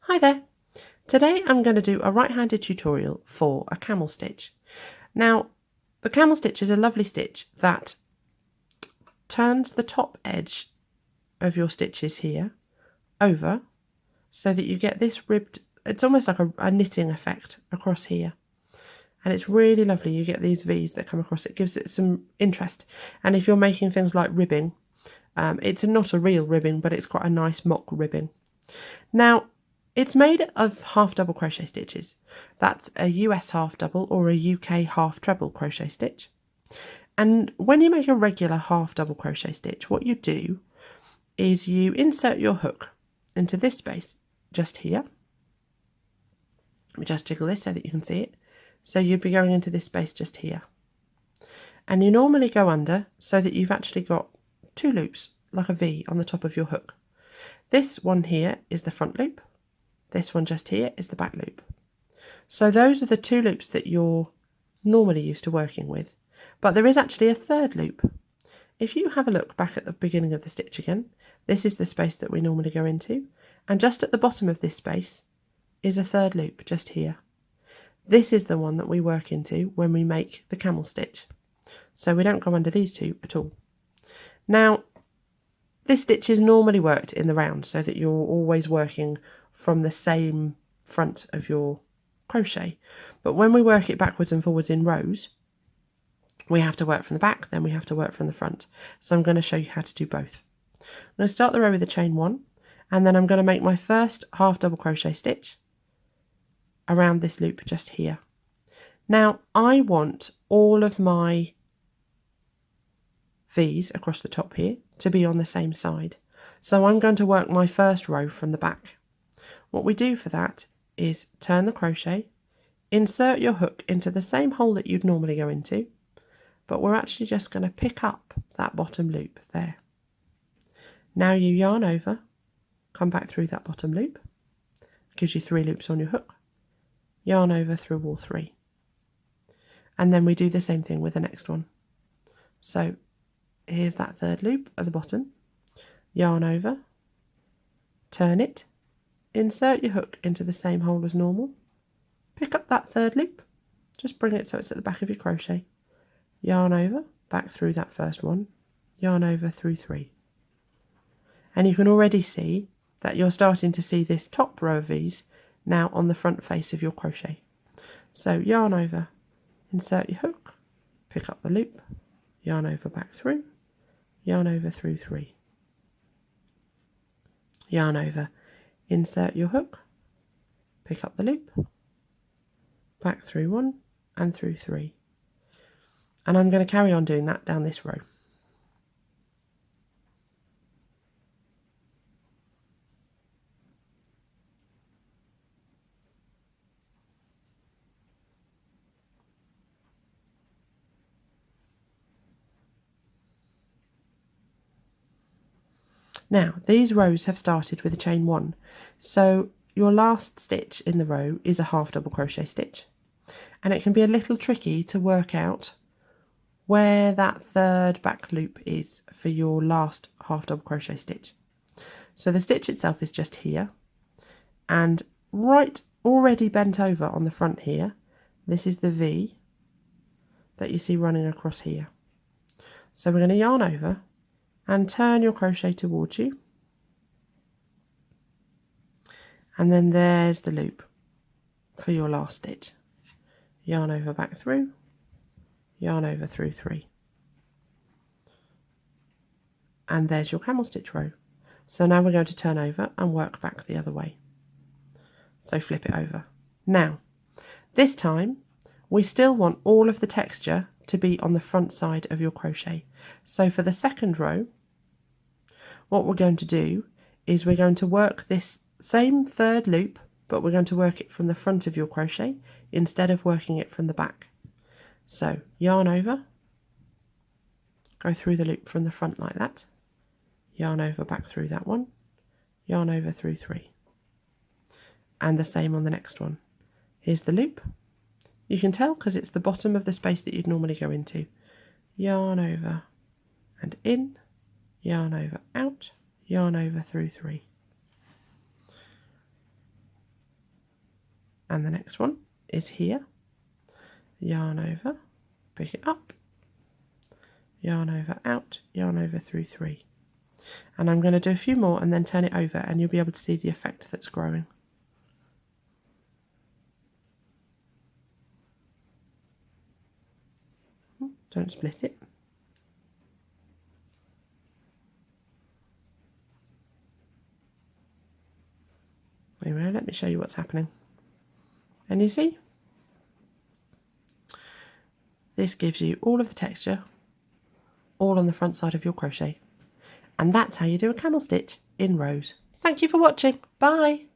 Hi there! Today I'm going to do a right-handed tutorial for a camel stitch. Now, the camel stitch is a lovely stitch that turns the top edge of your stitches here over so that you get this ribbed, it's almost like a knitting effect across here. And it's really lovely. You get these V's that come across. It gives it some interest. And if you're making things like ribbing, it's not a real ribbing, but it's quite a nice mock ribbing. Now, it's made of half double crochet stitches. That's a US half double or a UK half treble crochet stitch. And when you make a regular half double crochet stitch, what you do is you insert your hook into this space just here. Let me just jiggle this so that you can see it. So you'd be going into this space just here. And you normally go under so that you've actually got two loops like a V on the top of your hook. This one here is the front loop. This one just here is the back loop. So those are the two loops that you're normally used to working with. But there is actually a third loop. If you have a look back at the beginning of the stitch again, this is the space that we normally go into. And just at the bottom of this space is a third loop just here. This is the one that we work into when we make the camel stitch. So we don't go under these two at all. Now, this stitch is normally worked in the round so that you're always working from the same front of your crochet. But when we work it backwards and forwards in rows, we have to work from the back, then we have to work from the front. So I'm going to show you how to do both. I'm going to start the row with a chain 1, and then I'm going to make my first half double crochet stitch around this loop just here. Now I want all of my V's across the top here to be on the same side. So I'm going to work my first row from the back. What we do for that is turn the crochet, insert your hook into the same hole that you'd normally go into, but we're actually just going to pick up that bottom loop there. Now you yarn over, come back through that bottom loop, gives you 3 loops on your hook, yarn over through all 3. And then we do the same thing with the next one. So here's that third loop at the bottom, yarn over, turn it, insert your hook into the same hole as normal, pick up that third loop, just bring it so it's at the back of your crochet, yarn over, back through that first one, yarn over through 3. And you can already see that you're starting to see this top row of V's now on the front face of your crochet. So yarn over, insert your hook, pick up the loop, yarn over back through, yarn over through 3. Yarn over, insert your hook, pick up the loop, back through 1 and through 3. And I'm going to carry on doing that down this row. Now, these rows have started with a chain 1, so your last stitch in the row is a half double crochet stitch, and it can be a little tricky to work out where that third back loop is for your last half double crochet stitch. So the stitch itself is just here, and right already bent over on the front here, this is the V that you see running across here. So we're going to yarn over and turn your crochet towards you, and then there's the loop for your last stitch. Yarn over back through, yarn over through 3, and there's your camel stitch row. So now we're going to turn over and work back the other way. So flip it over. Now this time we still want all of the texture to be on the front side of your crochet. So for the second row, what we're going to do is we're going to work this same third loop, but we're going to work it from the front of your crochet instead of working it from the back. So yarn over, go through the loop from the front like that, yarn over back through that one, yarn over through 3. And the same on the next one. Here's the loop. You can tell because it's the bottom of the space that you'd normally go into. Yarn over and in, yarn over out, yarn over through 3. and the next one is here. Yarn over, pick it up, yarn over, out, yarn over through 3. And I'm going to do a few more and then turn it over, and you'll be able to see the effect that's growing. Don't split it. Anyway, let me show you what's happening. And you see? This gives you all of the texture, all on the front side of your crochet. And that's how you do a camel stitch in rows. Thank you for watching. Bye.